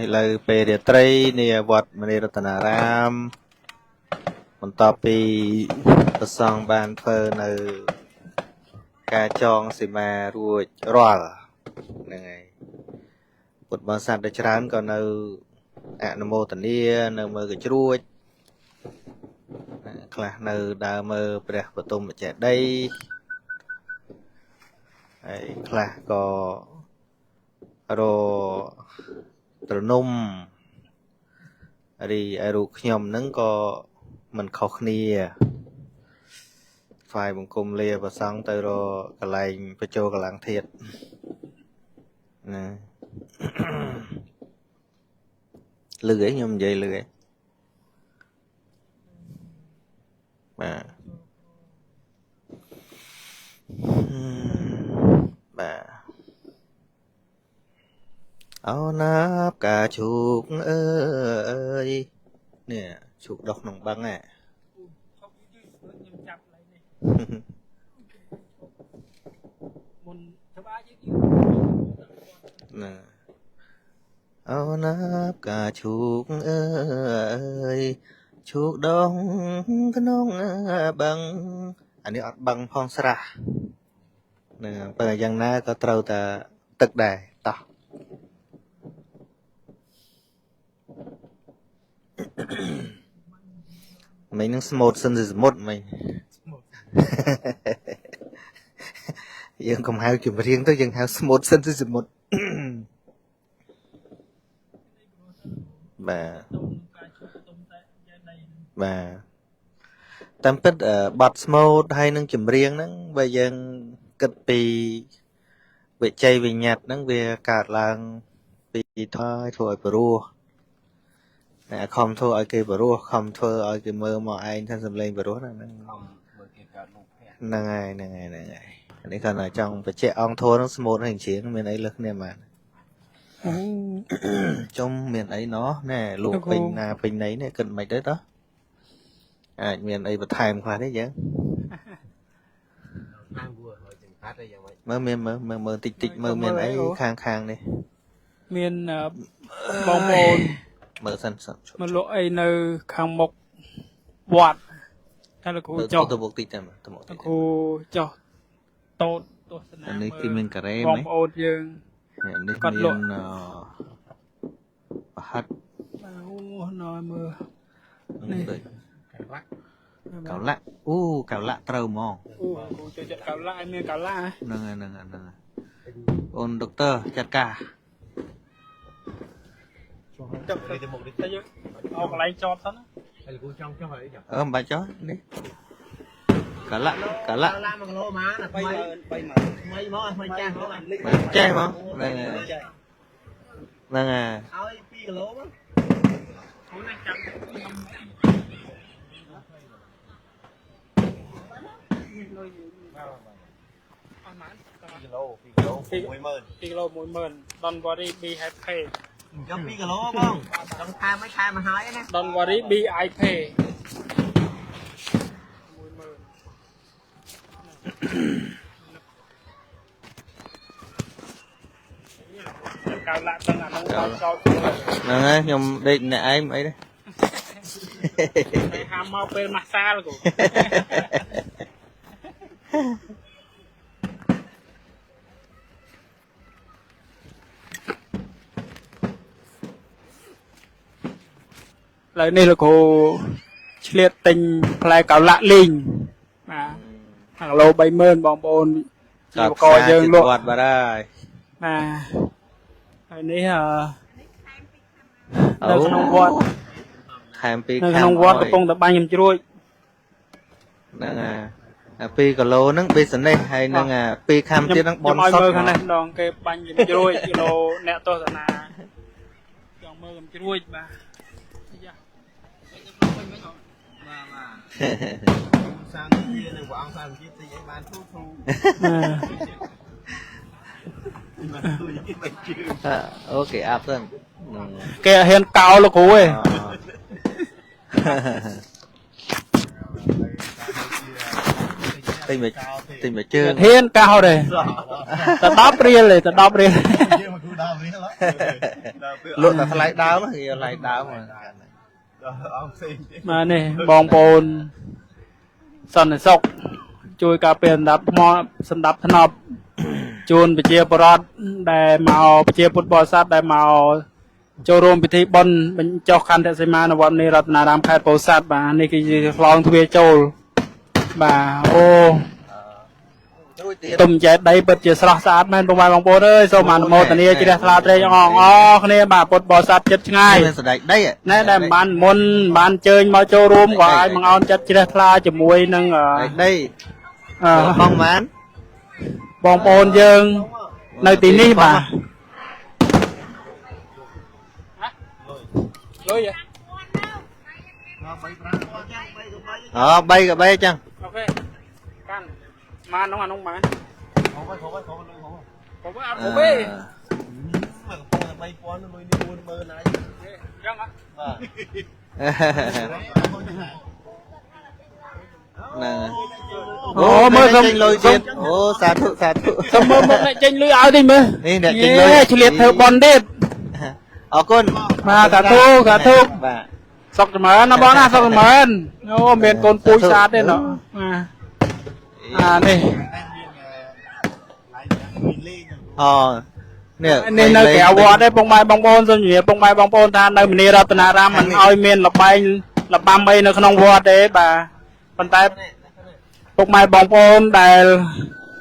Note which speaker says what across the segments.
Speaker 1: lời về địa tây nè vật mà nè tận ram còn tập đi song bàn phơ nơi ca chong xì mà ruột ròa này một bàn sạt để chán còn nơi nằm mô tận đi nơi mơ cái chuối là nơi đã mơ bẹt vào tôm chạy đây là có rồi từ nôm đi ruột nhom nứng có mình khó khăn phải bằng cùng lia và sang tới rồi cái lạnh phải cho cái lạnh thiệt nè lưỡi nhom vậy lưỡi bà áo nắp cả chuột ơi nè chuột độc nòng băng à nè áo nắp cả chuột ơi chuột đông cái nông băng anh đi ọt băng phong sra nè bây giờ na có trâu ta tức đài to mình nó một sân gì một mình dân không hai chuyện riêng tôi dân hai một sân gì một bà tâm tích bật mode hay nâng chùm riêng nâng bây giờ cất bì bị chay bị nhạt nâng về cả làng bị thôi thôi bờ rùa không thôi ở kia bờ rùa không thôi ở kia mơ mà anh thân xâm lên bờ rùa nè ngày này còn ở trong phải chạy ong thô nó một hành chiến miền ấy lực nè mà trong miền ấy nó nè lụa bình là bình ấy nè cần mày tới đó miền ấy bật thèm qua đấy chứ mơ tịch mơ miền ấy khang đi
Speaker 2: miền bong bồn
Speaker 1: mở sân
Speaker 2: mà lộ ấy nơi khang mộc bọt hay là cô cho
Speaker 1: tôi buộc tịch mà
Speaker 2: cô cho tốt
Speaker 1: anh ấy thì mình cả em
Speaker 2: bong bồn dương
Speaker 1: còn miền hát
Speaker 2: nói mưa
Speaker 1: cào lạ trâu mò
Speaker 2: cào lạ miền cào lạ
Speaker 1: nè ôn doctor chặt cả
Speaker 2: lấy cho thân
Speaker 1: bà chó đi cả lạ chơi mà nè
Speaker 2: kilo 10,000 don't worry be happy
Speaker 3: trong kilo không trong tham mấy tham mà hỏi nè
Speaker 2: don't worry be I pay 10,000cào lạ tân à
Speaker 1: nè nghe nhom đây nè em ấy đấy
Speaker 2: ham mau bên massage rồi lời này là cô liệt tình lại cào lạ linh mà hàng lô 70,000 bong bồn
Speaker 1: coi dương luôn bà đây
Speaker 2: mà cái này là nơi không vót nơi không vót cái phong tập ba nhầm chuối
Speaker 1: nè pi cà lô nâng pi sẵn đây hay nâng pi kham tiết nâng bon sót
Speaker 2: cái này đòn cái ba nhầm chuối kilo nẹt to thật là chọn mơ cầm chuối mà
Speaker 3: sang kia này của ông sang kia thì anh bán thuốc không
Speaker 1: ok áp dân
Speaker 2: cái hiện cao là cô ấy
Speaker 1: tình mà chưa
Speaker 2: hiện cao đây ta đáp riêng này ta đáp riêng
Speaker 3: đào với nó
Speaker 1: luôn là thay đáo nó thì lại đáo mà
Speaker 2: mà này bong bồn sân sọc chui cà phê đập mò sân đập thân học chun bị chia bọt đại màu bị chia bọt bọt sát đại màu cho rôm bị thi bон mình cho khăn để xem mà nó bọn này rất là làm khai bọt sát và này cái lòng thuê châu bà ô tụm chạy đây bật chia sọt sát men bông bài bong bồn ơi sao mà một tận này chỉ là sạt đây cái này bà bọt bọt sát chết ngay
Speaker 1: đây
Speaker 2: nè đem bàn môn bàn chơi mà cho rôm của ai mà on chết chỉ là chỉ muối nâng ở
Speaker 1: đây bong mán
Speaker 2: bong bồn dương nơi tí ní bà
Speaker 1: bay cả bay chăng
Speaker 2: ok can mà nó ăn không mà không ăn không biết
Speaker 3: bay con nó đi buôn mơ này
Speaker 2: chăng á
Speaker 1: ô mơ không lôi tiền ô xả thụ
Speaker 2: xong mơ lại tranh lưới áo đi mơ
Speaker 1: đi để tranh lưới
Speaker 2: chỉ liệt thợ bòn đi
Speaker 1: con
Speaker 2: mà cả thu sọc mở nó bón sọc mở ô miền con pui sát đây nó đây nên nơi kẹo bò đây bông mai bông bồn rồi nhỉ bông mai bông bồn than nơi mình đi ra tận Aram mình oi miền lập băm bay nó không bò đấy bà bàn tay bông mai bông bồn đại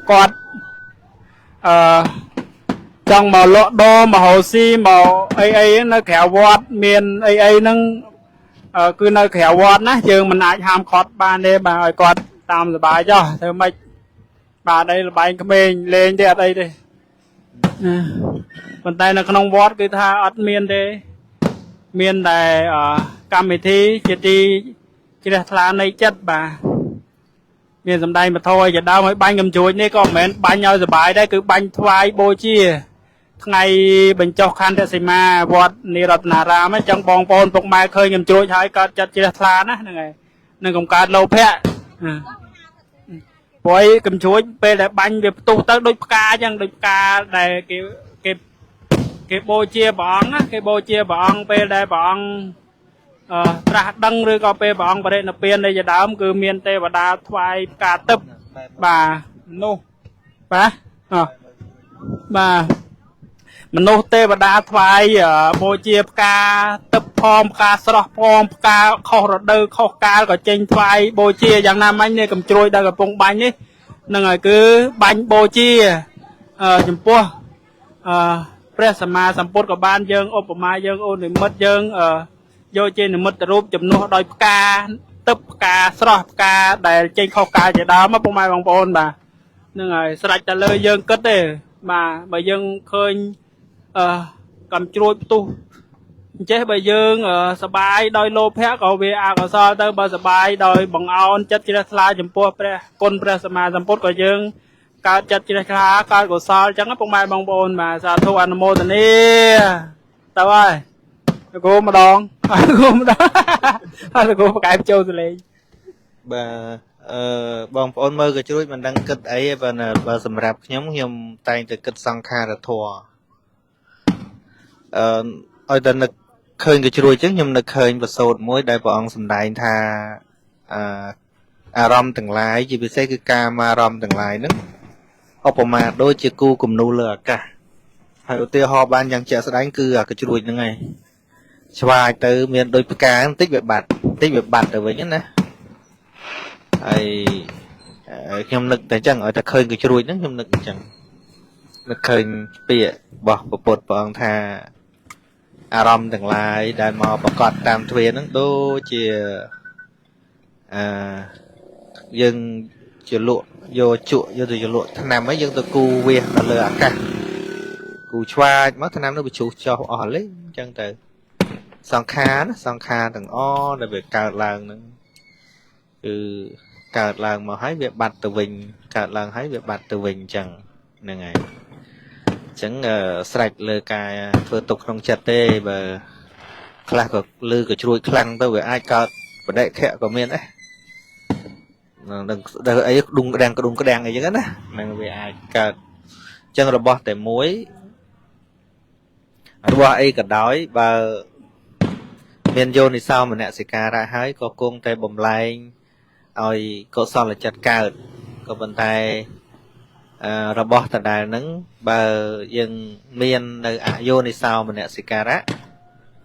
Speaker 2: quạt trong màu lọ đo màu hồ si màu ấy nó kẹo bọt miền ấy nâng cứ nơi kẹo bọt á chứ mình ai ham khót ba đây bà ơi quạt tạm rồi bài cho thôi mấy bà đây là bài mình lên đây đây đi bàn tay nó không bọt cứ tha ắt miền đây miền này cam mì thi chỉ là thà này chất bà miền dầm đây mà thôi giờ đâu mấy bánh ngầm chuối này có mến bánh nhau rồi bài đây cứ bánh thoai bôi chia ngày bình cho khăn để xem mà vọt nề rọt nà ra mấy trong bong bồn bông mai khơi ngầm chuối thấy có chất chỉ là thà đó này nên cũng cả lâu phẹ với cầm chuối về lại bánh về tu tới đôi ca chẳng đôi ca này cái bôi chia bỏng á cái bôi chia bỏng về đây bỏng ra đăng rồi có về bỏng và đây là tiền đây giờ đám cứ miền tây và đa thoai cả tập bà nô bà mình nô tê và đa thoai bôi chia ca tập form ca sọt form ca kho rồi đâu kho ca có trên thoai bôi chia dạng nam anh này cầm trôi đang gặp bông bánh ấy nên là cứ bánh bôi chia chấm pua Press mà sắm bột của ban dương ốp mà dương ôn để mất dương vô trên để mất rúp chấm nô đôi ca tập ca sọt ca để trên kho ca chỉ đó mà bông mai bông bồn bà nên là sạch trả lời dương cất để mà dương khơi cầm chuối tu chế bây dương sờ bài đôi lô phép có về có so tới bờ sờ bài đôi bằng on chất chỉ là chấm pua con press mà sắm bột của dương cả chất chỉ là cả của sao chẳng có bông mai bông bồn mà sao thu ăn mô tình đi tao ơi cô mà đòn cô mà đòn cô cái châu rồi lên
Speaker 1: bà bông bồn mơ cái chuối mình đang kịch ấy và sầm rạp nhóm tay từ kịch sang kha là thua ở đây là khơi cái chuối chứ nhưng là khơi và sốt muối đại bọn sầm đại tha rom từng lái chỉ bị xe cái cam rom từng lái nữa mà đôi chiếc cu cùng nô lửa cả hay ở tiêu họ ban yang trẻ sẽ đánh cư cái chuối như này xoài từ miền đôi cá tích về bạt rồi với nhất nè ai nhom nực tại chẳng ở ta khơi cái chuối nữa nhom nực chẳng nực khơi bịa bỏ bột bọn thà rom từng lái đại mò bỏ cọt tam thuê nó đôi chia dân chia lụa vô chuột vô từ lụa thằng nam mấy dân từ cu về là lừa cả cu choa mất thằng nam nó bị chủ cho họ lấy chân từ song kha thằng o là về cào làng nữa cào làng mà hái việc bạt từ vinh cào làng hái việc bạt từ vinh chẳng này ngày chẳng sạch lừa cài vừa tục trong chặt tê và là có lừa cái chuối khăng tôi về ai cào và đại khẹo của miền đấy đừng ấy đúng cái đàn này chứ á nên về ai cả chân là bỏ để muối របស់អីក៏ដោយបើមានយោនិសោមនសិការៈហើយក៏គង់តែបំលែងឲ្យកុសលចិត្តកើតក៏ប៉ុន្តែរបស់ដដែលហ្នឹងបើយើងមាននៅអយោនិសោមនសិការៈ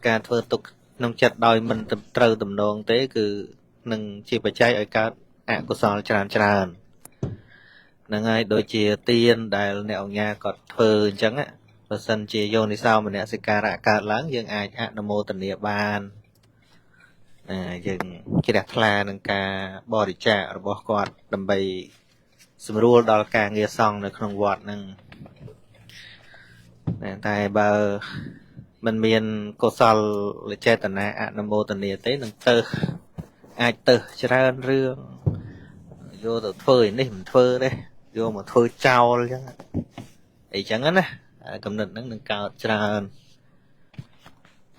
Speaker 1: ការធ្វើទុកក្នុងចិត្តដោយមិនត្រូវទំនងទេគឺនឹងជាបច្ច័យឲ្យកើតអកុសលច្រើនហ្នឹងហើយដូចជាទានដែលអ្នកអង្គញាគាត់ធ្វើអញ្ចឹងបើសិនជាយោនិសោមនសិការៈកើតឡើងយើងអាចអនុមោទនាបានយើងជ្រះថ្លានឹងការបរិច្ចាគរបស់គាត់ដើម្បីសម្រួលដល់ការងារសង្ឃនៅក្នុងវត្តហ្នឹងតែបើមិនមានកុសលចេតនាអនុមោទនាទេនឹងទៅអាចទៅច្រើនរឿងយកទៅធ្វើឯនេះមិនធ្វើទេយកមកធ្វើចោលអញ្ចឹងអីចឹងណាកំណត់ហ្នឹងនឹងកើតច្រើន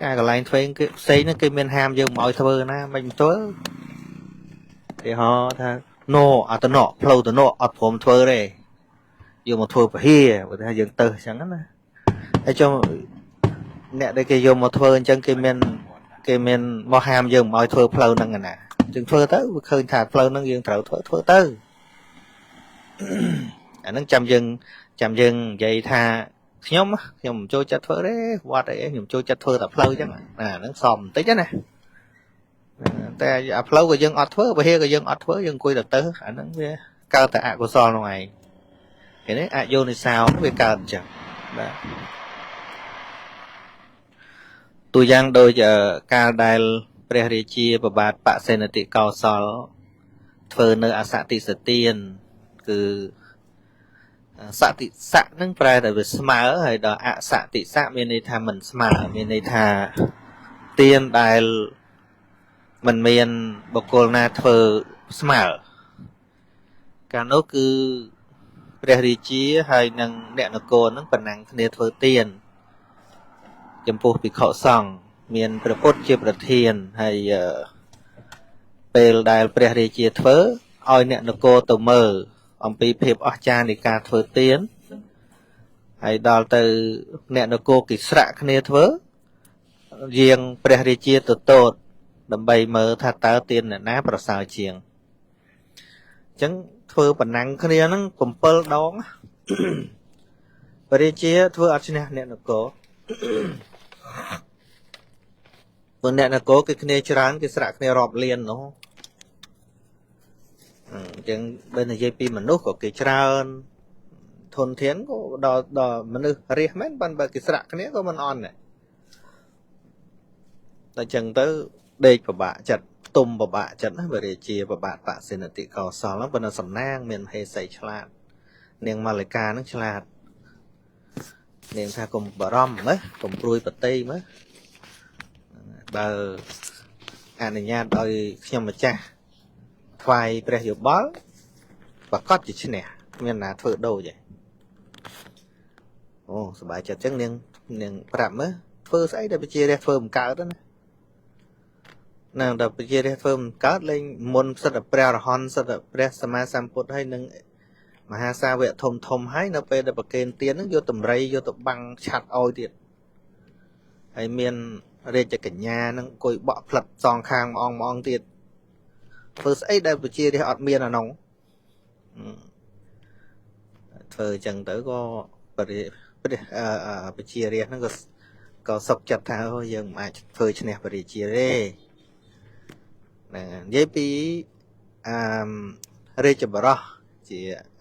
Speaker 1: ការកន្លែងធ្វើគេផ្សេងហ្នឹងគេមានហាមយើងមកឲ្យធ្វើណាមិនធ្វើគេហៅថាណូអត់ណោផ្លូវទៅណោអត់ព្រមធ្វើទេយកមកធ្វើពហិបើថាយើងទៅអញ្ចឹងណាហើយចុះអ្នកដែលគេយកមកធ្វើអញ្ចឹងគេមានមកហាមយើងមកឲ្យធ្វើផ្លូវហ្នឹងណាយើងធ្វើទៅវាឃើញថាផ្លូវហ្នឹងយើងត្រូវធ្វើទៅអាហ្នឹងចាំយើងនិយាយថាខ្ញុំមិនចូលចិត្តធ្វើទេវត្តអីខ្ញុំចូលចិត្តធ្វើតែផ្លូវអញ្ចឹងហ្នឹងសមបន្តិចណាតែអាផ្លូវក៏យើងអត់ធ្វើពហិក៏យើងអត់ធ្វើយើងអង្គុយទៅអាហ្នឹងវាកើតតែអកុសលនោះឯងឃើញទេអយោនិសោវាកើតអញ្ចឹងបាទទូយ៉ាងដូចកាលដែលព្រះរាជាប្របាទបសេនតិកោសលធ្វើនៅអសតិសទានគឺសតិស័កនឹងប្រែតែវាស្មើហើយដល់អសតិស័កមានន័យថាមិនស្មើមានន័យថាទានដែលមិនមានបុគ្គលណាធ្វើស្មើកាលនោះគឺព្រះរាជាហើយនិងអ្នកនគរនឹងប៉ុណ្ណឹងគ្នាធ្វើទានចំពោះភិក្ខុសង្ឃមានព្រះពុទ្ធជាប្រធានហើយពេលដែលព្រះរាជាធ្វើឲ្យអ្នកនគរទៅមើលអំពីភាពអស្ចារ្យនៃការធ្វើទានហើយដល់ទៅអ្នកនគរគេស្រាក់គ្នាធ្វើយាងព្រះរាជាទៅទតដើម្បីមើលថាតើទានអ្នកណាប្រសើរជាងអញ្ចឹងធ្វើប៉ុណ្ណឹងគ្នាហ្នឹង7ដងព្រះរាជាធ្វើអត់ឈ្នះអ្នកនគរព្រោះអ្នកនគរគេគ្នាច្រើនគេស្រាក់គ្នារាប់លាននោះអញ្ចឹងបើនិយាយពីមនុស្សក៏គេច្រើនធនធានក៏ដល់មនុស្សរាសមែនបើគេស្រាក់គ្នាក៏មិនអន់ដែរតែអញ្ចឹងទៅដេកពិបាកចិត្តទុំពិបាកចិត្តណាព្រះរាជាប្របាទបសេនតិកោសលហ្នឹងប៉ុន្តែសំណាងមានមហេសីឆ្លាតនាងម៉ាលិកាហ្នឹងឆ្លាតនាងថាកុំបារម្ភមើលកុំព្រួយប្រតិមើលបើអនុញ្ញាតឲ្យខ្ញុំម្ចាស់ថ្វាយព្រះយោបល់ប្រកាសជាឈ្នះមានណាធ្វើដូចទេអូសប្បាយចិត្តចឹងនាងប្រាប់មើលធ្វើស្អីដែលពជារះធ្វើមិនកើតណាដល់ពជារះធ្វើមិនកើតលេងមុនសិទ្ធិព្រះអរហន្តសិទ្ធិព្រះសម្មាសម្ពុទ្ធហើយនឹងមហាសាវកធំហើយនៅពេលដែលប្រគេនទានហ្នឹងយកតម្រៃយកទៅបាំងឆាត់ឲ្យទៀតហើយមានរាជកញ្ញាហ្នឹងអង្គុយបក់ផ្លិតសងខាងម្អងទៀតធ្វើស្អីដែលពជារះអត់មានអានោះធ្វើអញ្ចឹងទៅក៏ពជារះហ្នឹងក៏សុខចិត្តថាយើងមិនអាចធ្វើឈ្នះពរាជាទេហ្នឹងនិយាយពីរាជបរោះជា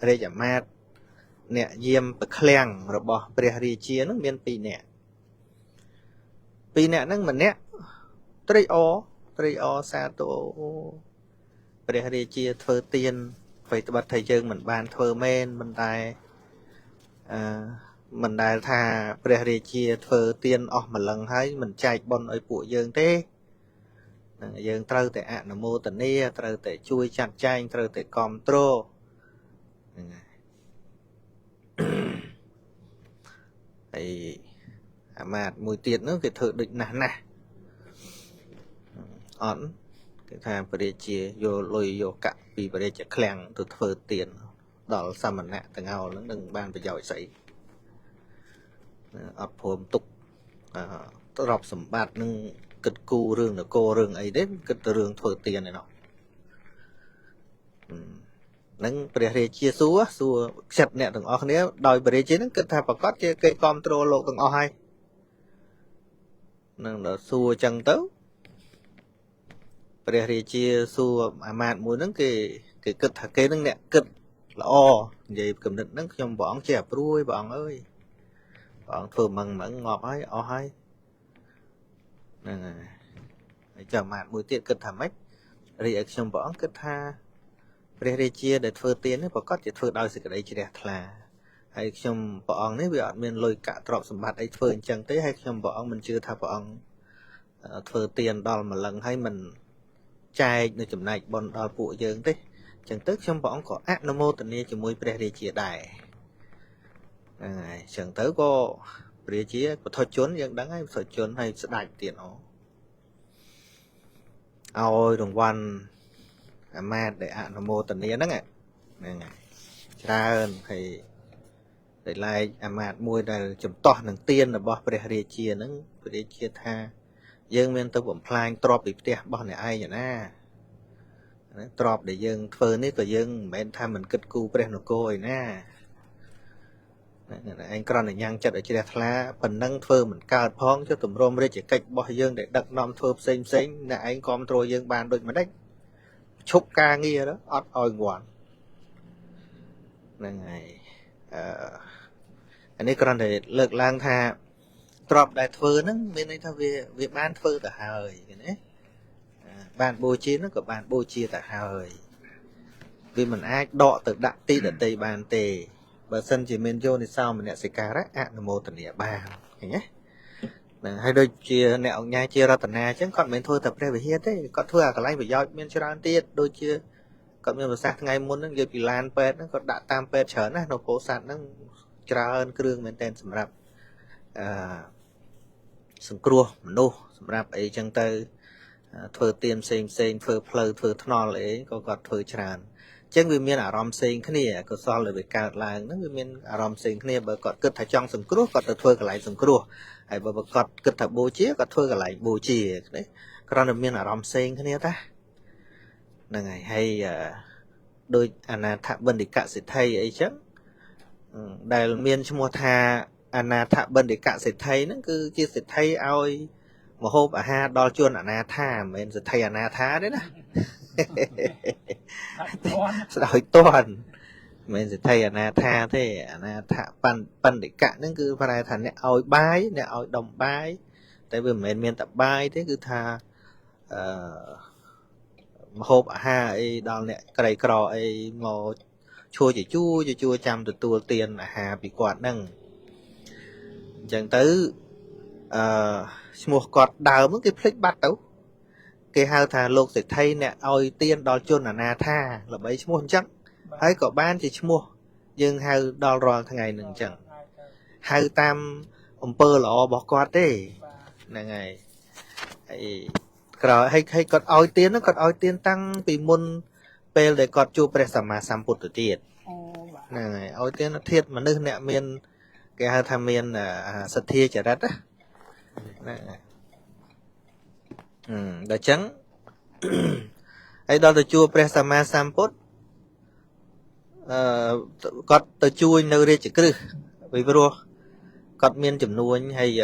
Speaker 1: រាជអាមាត្យអ្នកយាមប្រឃ្លាំងរបស់ព្រះរាជានឹងមាន2នាក់ហ្នឹងម្នាក់ត្រេកអរសាទរព្រះរាជាធ្វើទានអ្វីត្បិតថាយើងមិនបានធ្វើមែនមិនដែលថាព្រះរាជាធ្វើទានអស់ម្លឹងហើយមិនចែកបុណ្យឲ្យពួកយើងទេយើងត្រូវតែអនុមោទនាត្រូវតែជួយចាត់ចែងត្រូវតែគាំទ្រហ្នឹងហើយអាមាត្យមួយទៀតនោះគេធ្វើដូចណាស់អត់គេថាព្រះរាជាយកលុយយកកាក់ពីព្រះរាជឃ្លាំងទៅធ្វើទានដល់សមណៈទាំងអស់ហ្នឹងនឹងបានប្រយោជន៍ស្អីអត់ព្រមទុក ទ្រព្យសម្បត្តិនឹងគិតគូររឿងនគររឿងអីទេគិតទៅរឿងធ្វើទានឯណោះនឹងព្រះរាជាសួរខ្ចិតអ្នកទាំងអស់គ្នាដោយព្រះរាជានឹងគិតថាប្រកាសជាគេគ្រប់គ្រងលោកទាំងអស់ហើយនឹងដល់សួរអញ្ចឹងទៅព្រះរាជាសួរអាមាត្យមួយហ្នឹងគេគិតថាគេនឹងអ្នកគិតល្អនិយាយគំនិតហ្នឹងខ្ញុំព្រះអង្គជាអព្រួយព្រះអង្គអើយព្រះអង្គធ្វើម៉ឹងងាប់ហើយអស់ហើយហ្នឹងហើយចាំអាមាត្យមួយទៀតគិតថាម៉េចរីឯខ្ញុំព្រះអង្គគិតថាព្រះរាជាដែលធ្វើទាននេះប្រកាសជាធ្វើដោយសេចក្តីជ្រះថ្លាហើយខ្ញុំព្រះអង្គនេះវាអត់មានលុយកាក់ទ្រព្យសម្បត្តិអីធ្វើអញ្ចឹងទេហើយខ្ញុំព្រះអង្គមិនជឿថាព្រះអង្គធ្វើទានដល់ម្លឹងហើយមិនចែកនៅចំណែកបុណ្យដល់ពួកយើងទេអញ្ចឹងទៅខ្ញុំព្រះអង្គក៏អនុមោទនាជាមួយព្រះរាជាដែរហ្នឹងហើយអញ្ចឹងទៅក៏ព្រះរាជាពុទ្ធជនយើងដឹងហើយពុទ្ធជនហើយស្ដេចទៀតឲ្យរង្វាន់អាមាត្យដែលអនុមោទនាហ្នឹងហ្នឹងហើយច្រើនហើយដែលឡែកអាមាត្យមួយដែលចំទាស់នឹងទានរបស់ព្រះរាជាហ្នឹងព្រះរាជាថាយើងមានទៅបំផ្លាញទ្រព្យពីផ្ទះរបស់អ្នកឯងណាទ្រព្យដែលយើងធ្វើនេះក៏យើងមិនមែនថាមិនគិតគូរព្រះនគរឯណាឯងគ្រាន់តែញ៉ាំងចិត្តឲ្យជ្រះថ្លាប៉ុណ្ណឹងធ្វើមិនកើតផងចុះទម្រាំរាជកិច្ចរបស់យើងដែលដឹកនាំធ្វើផ្សេងអ្នកឯងគ្រប់គ្រងយើងបានដូចម្ដេចឈប់ការងារទៅអត់ឲ្យងាន់ហ្នឹងហើយអានេះគ្រាន់តែលើកឡើងថាទ្របដែលធ្វើហ្នឹងមានន័យថាវាបានធ្វើទៅហើយណាបានបូជាហ្នឹងក៏បានបូជាទៅហើយវាមិនអាចដកទៅដាក់ទីដតីបានទេបើសិនជាមានយោនិសោមនសិការៈអនុមោទនាបានឃើញទេហ្នឹងហើយដូចជាអ្នកអង្គញាជារតនាអញ្ចឹងគាត់មិនមែនធ្វើតែព្រះវិហារទេគាត់ធ្វើអាកន្លែងប្រយោជន៍មានច្រើនទៀតដូចជាគាត់មានប្រសាសន៍ថ្ងៃមុនហ្នឹងនិយាយពីឡានពេទ្យហ្នឹងគាត់ដាក់តាមពេទ្យច្រើនណាស់នៅពោធិ៍សាត់ហ្នឹងច្រើនគ្រឿងមែនតើសម្រាប់សង្គ្រោះមនុស្សសម្រាប់អីចឹងទៅធ្វើទានផ្សេងធ្វើផ្លូវធ្វើថ្នល់អីក៏គាត់ធ្វើច្រើនអញ្ចឹងវាមានអារម្មណ៍ផ្សេងគ្នាកុសលដែលវាកើតឡើងហ្នឹងវាមានអារម្មណ៍ផ្សេងគ្នាបើគាត់គិតថាចង់សង្គ្រោះគាត់ទៅធ្វើកន្លែងសង្គ្រោះហើយបើគាត់គិតថាបូជាគាត់ធ្វើកន្លែងបូជាណាគ្រាន់តែមានអារម្មណ៍ផ្សេងគ្នាតាហ្នឹងហើយដោយអនាថបណ្ឌិកសិទ្ធិអីចឹងដែលមានឈ្មោះថាអនាថបណ្ឌិកសិទ្ធិហ្នឹងគឺជាសិទ្ធិឲ្យមហូបអាហារដល់ជនអនាថាមិនមែនសិទ្ធិអនាថាទេណាស្ដោយតន់មិនមែនសិទ្ធិអនាថាទេអនាថបណ្ឌិកហ្នឹងគឺប្រែថាអ្នកឲ្យបាយអ្នកឲ្យដុំបាយតែវាមិនមែនមានតែបាយទេគឺថាមហូបអាហារអីដល់អ្នកក្រីក្រអីមកឈួរជាជួចាំទទួលទានអាហារពីគាត់ហ្នឹងអញ្ចឹងទៅឈ្មោះគាត់ដើមគេភ្លេចបាត់ទៅគេហៅថាលោកសេដ្ឋីអ្នកឲ្យទានដល់ជនអនាថាល្បីឈ្មោះអញ្ចឹងហើយក៏បានជាឈ្មោះយើងហៅដល់រាល់ថ្ងៃហ្នឹងអញ្ចឹងហៅតាមអំពើល្អរបស់គាត់ទេហ្នឹងហើយហើយក្រោយហើយគាត់ឲ្យទានហ្នឹងគាត់ឲ្យទានតាំងពីមុនពេលដែលគាត់ជួបព្រះសម្មាសម្ពុទ្ធទៀតហ្នឹងហើយឲ្យទានធាតុមនុស្សអ្នកមានគេហៅថាមានសទ្ធាចរិតណាហ្នឹងហើយដល់ចឹងហើយដល់ទៅជួបព្រះសម្មាសម្ពុទ្ធគាត់ទៅជួយនៅរាជក្រឹសពីព្រោះគាត់មានចំនួនហើយ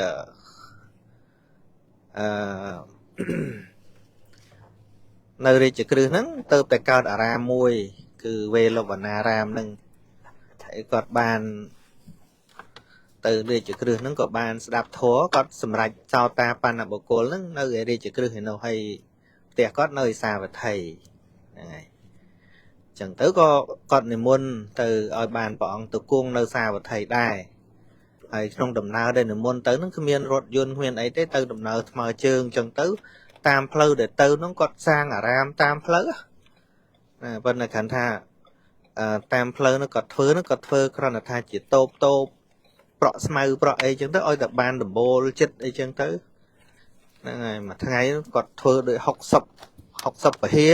Speaker 1: នៅរាជក្រឹសហ្នឹងទៅតែកើតអារាមមួយគឺវេលវណ្ណារាមហ្នឹងហើយគាត់បានទៅរាជក្រឹសហ្នឹងក៏បានស្ដាប់ធម៌គាត់សម្រេចសោតាបណ្ណបុគ្គលហ្នឹងនៅឯរាជក្រឹសឯនោះហើយផ្ទះគាត់នៅឯសាវត្ថីហ្នឹងហើយអញ្ចឹងទៅក៏គាត់និមន្តទៅឲ្យបានព្រះអង្គទៅគង់នៅសាវត្ថីដែរហើយក្នុងដំណើរដែលនិមន្តទៅហ្នឹងគ្មានរថយន្តគ្មានអីទេទៅដំណើរថ្មើរជើងអញ្ចឹងទៅតាមផ្លូវដែលទៅហ្នឹងគាត់សាងអារាមតាមផ្លូវណាប៉ុន្តែគ្រាន់ថាតាមផ្លូវហ្នឹងគាត់ធ្វើគ្រាន់តែថាជាតូបប្រក់ស្មៅប្រក់អីចឹងទៅឲ្យតែបានដំបូលចិត្តអីចឹងទៅហ្នឹងហើយមួយថ្ងៃគាត់ធ្វើដូច60ពហិ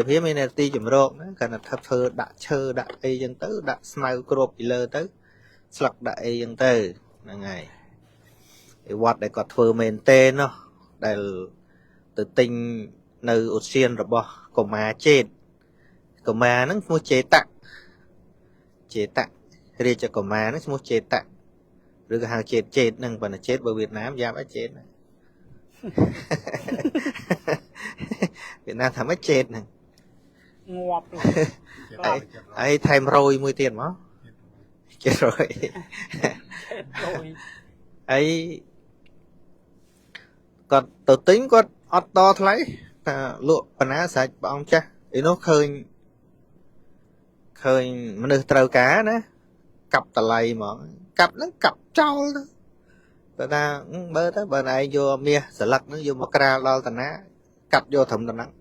Speaker 1: រមានទីចម្រោកណាគាត់ថាធ្វើដាក់ឈើដាក់អីចឹងទៅដាក់ស្មៅគ្របពីលើទៅស្លឹកដាក់អីចឹងទៅហ្នឹងហើយ vọt để có thưa mền tê nó để từ tinh nơi ột xiên rồi bỏ cổ má chết cổ má nó mua chế tặng riêng cho cổ má nó mua chế tặng rồi cái hàng chết nâng và nó chết bởi Việt Nam giá phải chết này. Việt Nam thầm mất chết này
Speaker 2: ngọt
Speaker 1: ấy thêm rồi mùi tiền mà chết rồi ấy còn tự tính có ọt to lấy lụa phần á sạch bọn cha ý nó khơi mà được trâu cá đó cặp tà lầy mà cặp nó cặp trâu đó người ta bơ đó bờ này vô mía sờ lật nó vô một cà lo tà ná cặp vô thầm tà nắng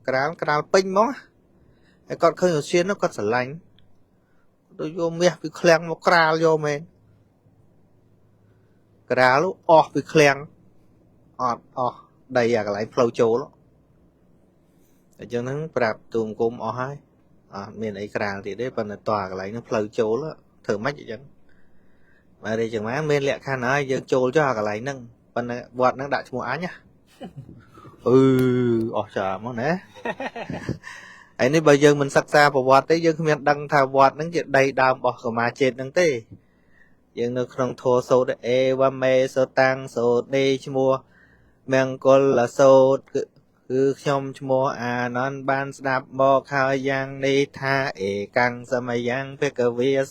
Speaker 1: cà pin mó cái con khơi xuyên nó có sờ lạnh tôi vô mía bị khen một cà vô men cà lúc bị khen đây là cái lại flow chỗ đó để cho nó bạp tùm côm hai miền ấy cà thì đấy phần là tòa cái lại nó flow chỗ đó thử mắt vậy chẳng mà đây chẳng má miền lẹ khăn nói giờ chỗ cho cái lại nâng phần là vọt nó đại mua á nhá trời món nè ấy nếu bây giờ mình sắc xa vào vọt tới giờ miền đăng thao vọt nó chuyện đầy đàm bỏ của mà trên đăng tê giờ nó không thua số để và mê số tăng số đi mua mang con là số cứ trong mua non ban đạp bò khai giang đi tha căng sa mày giang phê cơ viết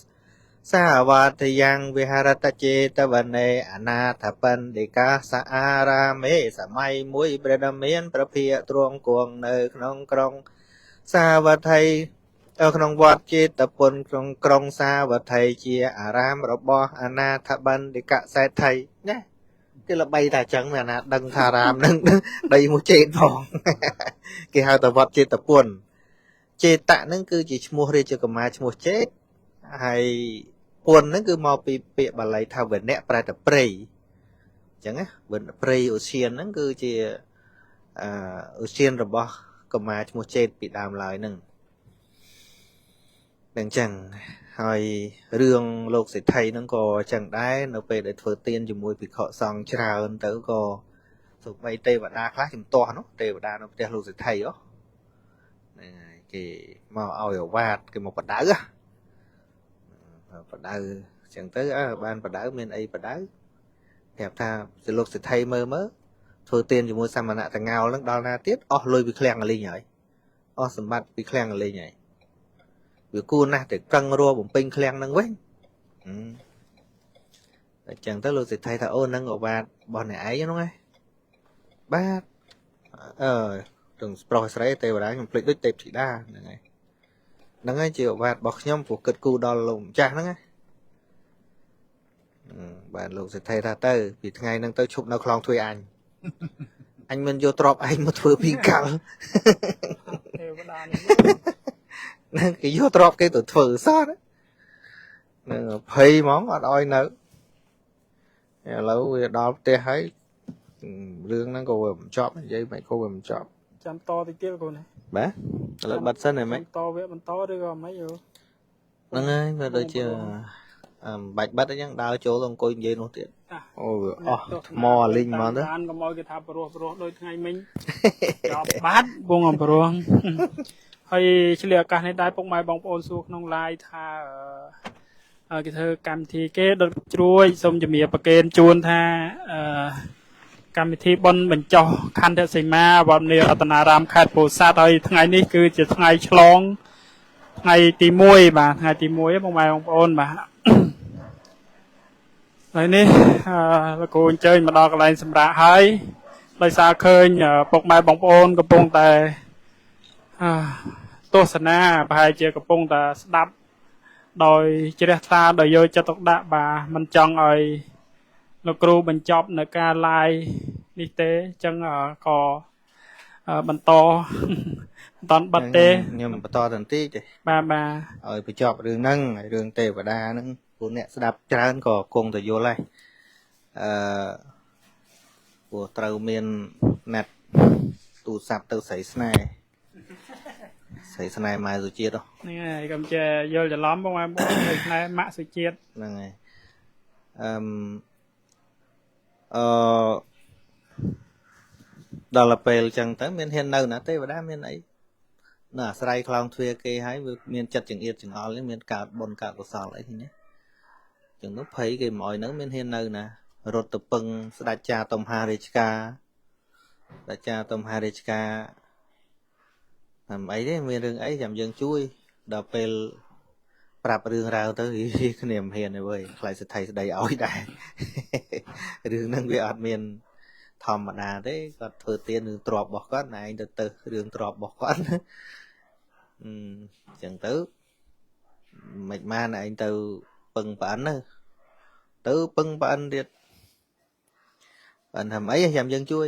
Speaker 1: sa va thì giang viharata chê ta vấn đề anathapan đi ca sa ara mê sa mai mũi bredamian prapia truong cuồng nơi nông krong sa va thầy ở trong vọt chê tập quân trong krong sa va thầy chia aram robo anathapan đi ca sa thầy nhé cái là bay ta chẳng mà nè đằng thà ram đằng đây một trên phòng cái hai tờ vật trên tập quần trên tạ nó cứ chỉ mua đi cho cầm mai mua chết hay quần nó cứ mau bị bà lấy thao về nẹt phải tập prey chẳng á bên prey ocean nó cứ chỉ ocean rồi bỏ cầm mai mua chết bị đàm lại nè đằng chẳngហើយរឿងលោកសេដ្ឋីហ្នឹងក៏ចឹងដែរនៅពេលដែលធ្វើទានជាមួយភិក្ខុសង្ឃច្រើនទៅក៏សូម្បីទេវតាខ្លះជំទាស់នោះទេវតានៅផ្ទះលោកសេដ្ឋីហ្នឹងហើយគេមកឲ្យអាវាតគេមកបដៅចឹងទៅបានបដៅមានអីបដៅប្រាប់ថាលោកសេដ្ឋីមើលធ្វើទានជាមួយសមណៈតងោលហ្នឹងដល់ណាទៀតអស់លុយពីឃ្លាំងអលីងហើយអស់សម្បត្តិពីឃ្លាំងអលីងហើយវាគួរណាស់តែប្រឹងរកបំពេញឃ្លាំងហ្នឹងវិញតែចឹងទៅលោកសេដ្ឋីថាអូនហ្នឹងអាវាតរបស់អ្នកឯងហ្នឹងហ៎បាទទាំងប្រុសស្រីទេវតាខ្ញុំភ្លេចដូចទេពធីតាហ្នឹងហើយជាអាវាតរបស់ខ្ញុំព្រោះគិតគូរដល់លោកម្ចាស់ហ្នឹងបាទលោកសេដ្ឋីថាទៅពីថ្ងៃហ្នឹងទៅឈប់នៅខ្លងទ្វាយអញមិនយកទ្រពឯងមកធ្វើពីកលទេវតានេះហ្នឹងគេយកទ្រពគេទៅធ្វើសោះហ្នឹងភ័យហ្មងអត់ឲ្យនៅឥឡូវវាដល់ផ្ទះហើយរឿងហ្នឹងក៏វាមិនចប់និយាយមិនក៏វាមិនចប់
Speaker 2: ចាំតទៅទៀតកូន
Speaker 1: បាទឥឡូវបាត់សិនហើយម៉េច
Speaker 2: តវគ្គបន្តឬក៏មិន
Speaker 1: ហ្នឹងហើយវាដូចជាបាច់បាត់អញ្ចឹងដើរចូលទៅអង្គុយនិយាយនោះទៀតអូវាអស់ថ្មលីងមកទៅ
Speaker 2: អានកុំឲ្យគេថាបរោះដូចថ្ងៃមិញចប់បាត់វងអំបរោះហើយឆ្លៀតឱកាសនេះដែរពុកម៉ែបងប្អូនសួរក្នុង live ថាគេធ្វើកម្មវិធីគេដុតជ្រួយសូមជំរាបប្រកេនជូនថាកម្មវិធីបុណ្យបញ្ចុះខន្ធសីមាវត្តនីរតនារាមខេត្តពោធិ៍សាត់ហើយថ្ងៃនេះគឺជាថ្ងៃឆ្លងថ្ងៃទី1បាទថ្ងៃទី1បងប្អូនបាទហើយនេះលោកគ្រូអញ្ជើញមកដល់កន្លែងសម្រាប់ហើយដោយសារឃើញពុកម៉ែបងប្អូនកំពុងតែទស្សនាប្រហែលជាកំពុងតែស្ដាប់ដោយជ្រះថ្លាដោយយកចិត្តទុកដាក់បាទមិនចង់ឲ្យលោកគ្រូបញ្ចប់នៅការ live នេះទេអញ្ចឹងក៏បន្តបတ်ទេ
Speaker 1: ខ្ញុំបន្តតន្តិចទេ
Speaker 2: បាទ
Speaker 1: ឲ្យបញ្ចប់រឿងហ្នឹងហើយរឿងទេវតាហ្នឹងពួកអ្នកស្ដាប់ច្រើនក៏គង់តែយល់ដែរព្រោះត្រូវមានណាត់ទូរស័ព្ទទៅស្រីស្នេហ៍ម៉ែសុជាតិ
Speaker 2: ហ្នឹងហើយកុំចេះយល់ច្រឡំបងប្អូនស្នេហ៍ម៉ាក់សុជាតិ
Speaker 1: ហ្នឹងហើយ ដល់ពេលចឹងទៅមានហ៊ាននៅណាទេវតាមានអីនៅអាស្រ័យខ្លោងទ្វាគេហើយវាមានចិត្តចង្អៀតចង្អល់នេះមានកើតបុណ្យកើតកុសលអីទីនេះចឹងនោះភ័យគេមកឲ្យនៅមានហ៊ាននៅណារត់ទៅពឹងស្ដេចចាតុមហារាជការស្ដេចចាតុមហារាជការអីទេមានរឿងអីចាំយើងជួយដល់ពេលប្រាប់រឿងរ៉ាវទៅគ្នាមិនហ៊ានទេវើយខ្លាចសិទ្ធិស្ដីឲ្យដែររឿងហ្នឹងវាអត់មានធម្មតាទេគាត់ធ្វើទៀនរឿងទ្របរបស់គាត់ណែឯងទៅរឿងទ្របរបស់គាត់អញ្ចឹងទៅមិនបានឯងទៅពឹងប៉ាន់ទៅពឹងប៉ាន់ទៀតប៉ាន់ធ្វើអីចាំយើងជួយ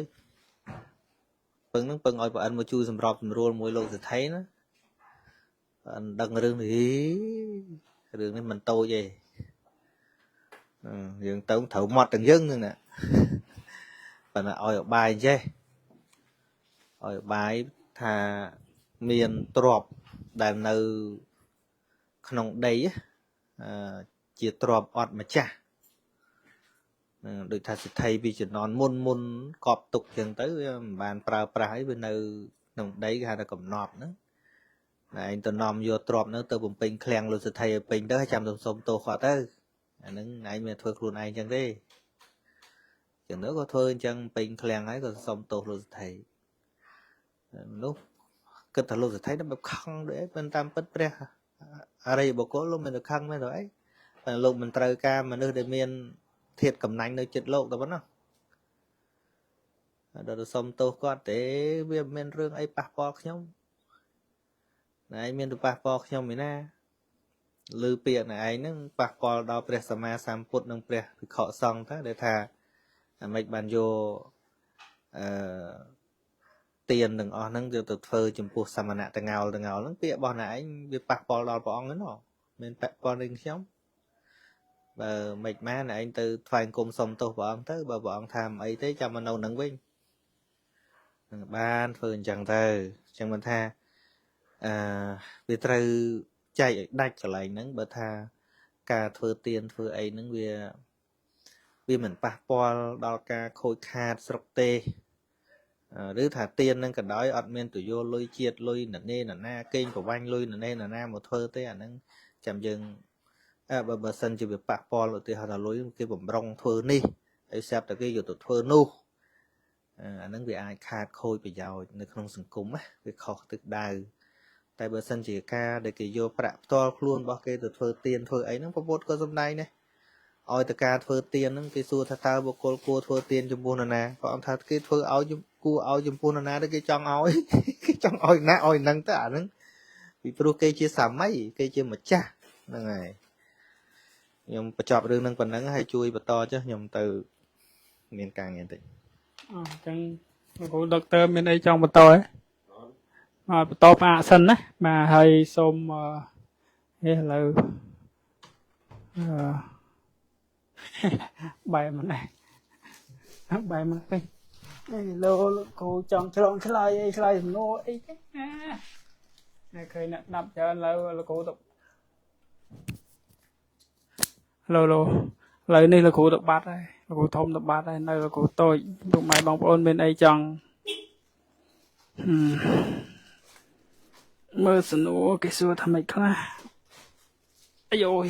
Speaker 1: ពឹងនឹងពឹងឲ្យប៉ាន់មកជួយសម្របសម្រួលមួយលោកសិទ្ធិណាប៉ាន់ដឹងរឿងនេះមិនតូចទេយើងទៅត្រូវមាត់ទាំងយើងហ្នឹងណាប៉ុន្តែឲ្យអបាយចេះឲ្យអបាយថាមានទ្របដែលនៅក្នុងដីជាទ្របអត់ម្ចាស់ដូចថាសិទ្ធិពីជំនាន់មុនកប់ទុកចឹងទៅវាមិនបានប្រើប្រាស់អីវានៅក្នុងដីគេហៅថាកំណប់ហ្នឹងឯងទៅនាំយកទ្របហ្នឹងទៅបំពេញឃ្លាំងលោកសិទ្ធិឲ្យពេញទៅហើយចាំទៅសុំទោសគាត់ទៅអាហ្នឹងឯងមានធ្វើខ្លួនឯងចឹងទេចឹងទៅក៏ធ្វើអញ្ចឹងពេញឃ្លាំងហើយក៏សុំទោសលោកសិទ្ធិនោះគិតថាលោកសិទ្ធិនឹងបែបខឹងដូចអីមិនតាមពិតព្រះអរិយបុគ្គលលោកមិនទៅខឹងមែនទៅអីតែលោកមិនត្រូវការមនុស្សដែលមានធាតុកំណាញ់នៅចិត្តលោកតែប៉ុណ្ណោះដល់ទៅសុំទោសគាត់ទេវាមិនមានរឿងអីប៉ះពាល់ខ្ញុំណែឯងមានទៅប៉ះពាល់ខ្ញុំឯណាឮពាក្យណែឯងហ្នឹងប៉ះពាល់ដល់ព្រះសម្មាសម្ពុទ្ធនិងព្រះភិក្ខុសង្ឃទៅដែលថាអាម៉េចបានយកទៀនទាំងអស់ហ្នឹងយកទៅធ្វើចំពោះសមណៈតងោលហ្នឹងពាក្យរបស់ណែឯងវាប៉ះពាល់ដល់ព្រះអង្គហ្នឹងមានប៉ះពាល់នឹងខ្ញុំបើមិនមែនឯងទៅថ្វាយគុំសុំទោសព្រះអង្គទៅបើព្រះអង្គថាមិនអីទេចាំមកនៅនឹងវិញនឹងបានធ្វើអញ្ចឹងទៅអញ្ចឹងមិនថាវាត្រូវចែកឲ្យដាច់កន្លែងហ្នឹងបើថាការធ្វើទៀនធ្វើអីហ្នឹងវាមិនប៉ះពាល់ដល់ការខូចខាតស្រុកទេឬថាទៀនហ្នឹងក៏ដោយអត់មានទៅយកលុយជាតិលុយណែណាកេងប្រវាញ់លុយណែណាមកធ្វើទេអាហ្នឹងចាំយើងបើសិនជាវាប៉ះពាល់ឧទាហរណ៍ថាលុយគេបំរុងធ្វើនេះហើយស្រាប់តែគេយកទៅធ្វើនោះអាហ្នឹងវាអាចខាតខូចប្រយោជន៍នៅក្នុងសង្គមណាវាខុសទឹកដៅតែបើសិនជាការដែលគេយកប្រាក់ផ្ទាល់ខ្លួនរបស់គេទៅធ្វើទៀនធ្វើអីហ្នឹងប្រពុតក៏សំដែងដែរឲ្យតការធ្វើទៀនហ្នឹងគេសួរថាតើបុគ្គលគួរធ្វើទៀនចំពោះនរណាក៏អង្គថាគេធ្វើឲ្យគួរឲ្យចំពោះនរណាទៅគេចង់ឲ្យគេចង់ឲ្យណាឲ្យហ្នឹងទៅអាហ្នឹងពីព្រោះគេជាសាមីគេជាម្ចាស់ហ្នឹងហើយខ្ញុំបញ្ចប់រឿងហ្នឹងប៉ុណ្ណឹងហើយជួយបន្តចុះខ្ញុំទៅមានការងារតិច
Speaker 2: អញ្ចឹងលោកគ្រូដុកទ័រមានអីចង់បន្តទេមកបន្តផ្អាកសិនណាបាទហើយសូមឥឡូវបាយមិនដែរបាយមិនពេញលោកគ្រូចង់ឆ្លងឆ្លើយអីឆ្លើយសំណួរអីទេណាឃើញអ្នកស្ដាប់ច្រើនឡើយលោកគ្រូទៅឡូឥឡូវនេះលោកគ្រូទៅបាត់ហើយលោកគ្រូធំទៅបាត់ហើយនៅលោកគ្រូតូចលោកម៉ែបងប្អូនមានអីចង់មើលសំណួរគេសួរថាម៉េចខ្លះអាយយ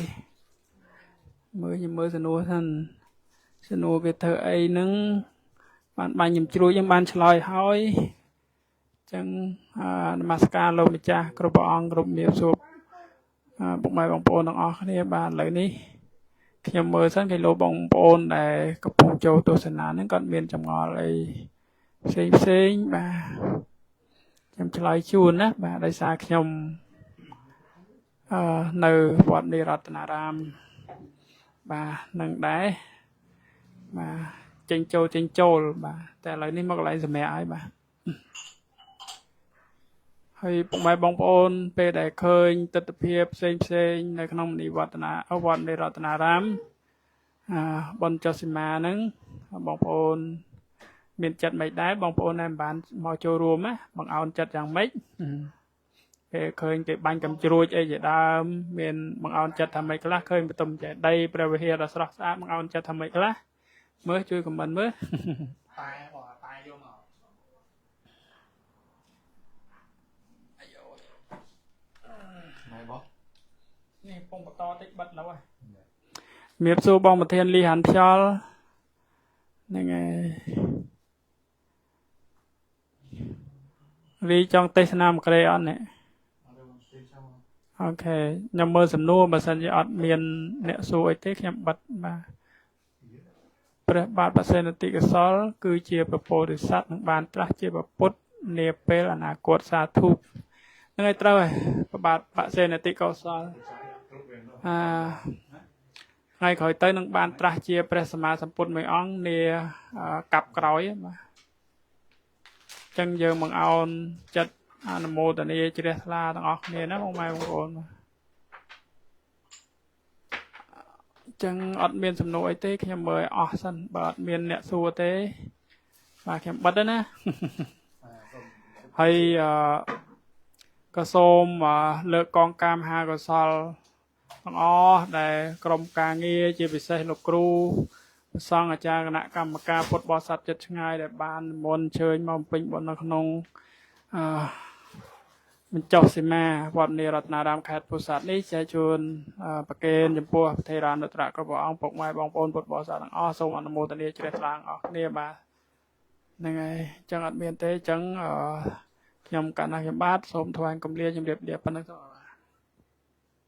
Speaker 2: មើលសំណួរសិនសំណួរគេធ្វើអីហ្នឹងបានបាញ់ខ្ញុំជ្រួយខ្ញុំបានឆ្លើយហើយអញ្ចឹងនមស្ការលោកម្ចាស់គ្រប់ព្រះអង្គគ្រប់មានសួរពុកម៉ែបងប្អូនទាំងអស់គ្នាបាទឥឡូវនេះខ្ញុំមើលសិនគេលោកបងប្អូនដែលកំពុងចូលទស្សនាហ្នឹងគាត់មានចម្ងល់អីផ្សេងបាទខ្ញុំឆ្លើយជូនណាបាទដោយសារខ្ញុំនៅវត្តនិរតនារាមបាទនឹងដែរបាទចេញចូលបាទតែឥឡូវនេះមកកន្លែងសម្រាប់ហើយបាទហើយពុកម៉ែបងប្អូនពេលដែលឃើញទស្សនភាពផ្សេងនៅក្នុងវត្តនិរតនារាមបុណ្យចុះសីមាហ្នឹងបងប្អូនមានចិត្តមិនដែរបងប្អូនដែលមិនបានមកចូលរួមណាបងអោនចិត្តយ៉ាងម៉េចពេលឃើញគេបាញ់កំជ្រួចអីជាដើមមានបងអោនចិត្តថាម៉េចខ្លះឃើញបន្ទំចេតិយព្រះវិហារដ៏ស្រស់ស្អាតបងអោនចិត្តថាម៉េចខ្លះ mới chui của mình mới
Speaker 4: តែបងតែយកមក này bó
Speaker 2: នេះពងបន្តតិចបិទនៅហើយមៀបសួរបងប្រធានលីហាន់ខ្យល់ហ្នឹងហើយរីចង់ទេសនាមកក្រេអត់នេះអូខេខ្ញុំមើលសំណួរបើសិនជាអត់មានអ្នកសួរអីទេខ្ញុំបិទបាទព្រះបាទបសេនតិកសលគឺជាពពោធិសត្វនឹងបានត្រាស់ជាពុទ្ធនាពេលអនាគតសាធុហ្នឹងហើយត្រូវហើយព្រះបាទបសេនតិកសលថ្ងៃក្រោយទៅនឹងបានត្រាស់ជាព្រះសម្មាសម្ពុទ្ធមួយអង្គនាកាប់ក្រោយបាទអញ្ចឹងយើងមកអោនចិត្តអនុមោទនាជ្រះថ្លាទាំងអស់គ្នាណាបងម៉ែបងប្អូនអញ្ចឹងអត់មានសំណួរអីទេខ្ញុំមើលអស់សិនបើអត់មានអ្នកសួរទេបាទខ្ញុំបិទហើយណាហើយក៏សូមលើកកងការមហាកុសលទាំងអស់ដែលក្រុមការងារជាពិសេសលោកគ្រូព្រះសង្ឃអាចារ្យគណៈកម្មការពុទ្ធបរិស័ទចិត្តឆ្ងាយដែលបាននិមន្តអញ្ជើញមកពេញបុណ្យនៅក្នុងបញ្ចុះសីមាវត្តនេរតនារាមខេត្តពោធិ៍សាត់នេះចែកជូនប្រគេនចំពោះប្រធេរានុត្តរៈគ្រប់ព្រះអង្គពុកម៉ែបងប្អូនពុទ្ធបរិស័ទទាំងអស់សូមអនុមោទនាជ្រះថ្លាអស់គ្នាបាទហ្នឹងហើយអញ្ចឹងអត់មានទេអញ្ចឹងខ្ញុំកណ្ណាខ្ញុំបាទសូមថ្លែងគម្លាជម្រាបលាប៉ុណ្ណឹងទៅ